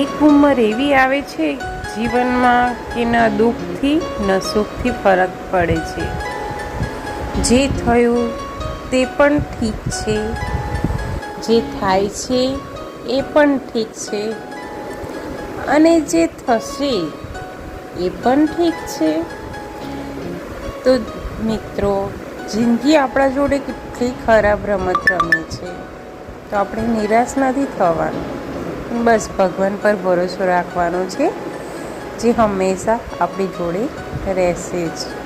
એક ઉંમર એવી આવે છે જીવનમાં કે ન દુઃખથી ન સુખથી ફરક પડે છે. જે થયું તે પણ ઠીક છે, જે થાય છે એ પણ ઠીક છે, અને જે થશે એ પણ ઠીક છે. તો મિત્રો, જિંદગી આપણા જોડે કેટલી ખરાબ રમત રમે છે, તો આપણે નિરાશ નથી થવાનું. બસ ભગવાન પર ભરોસો રાખવાનો છે, જે હંમેશા આપણી જોડે રહેશે જ.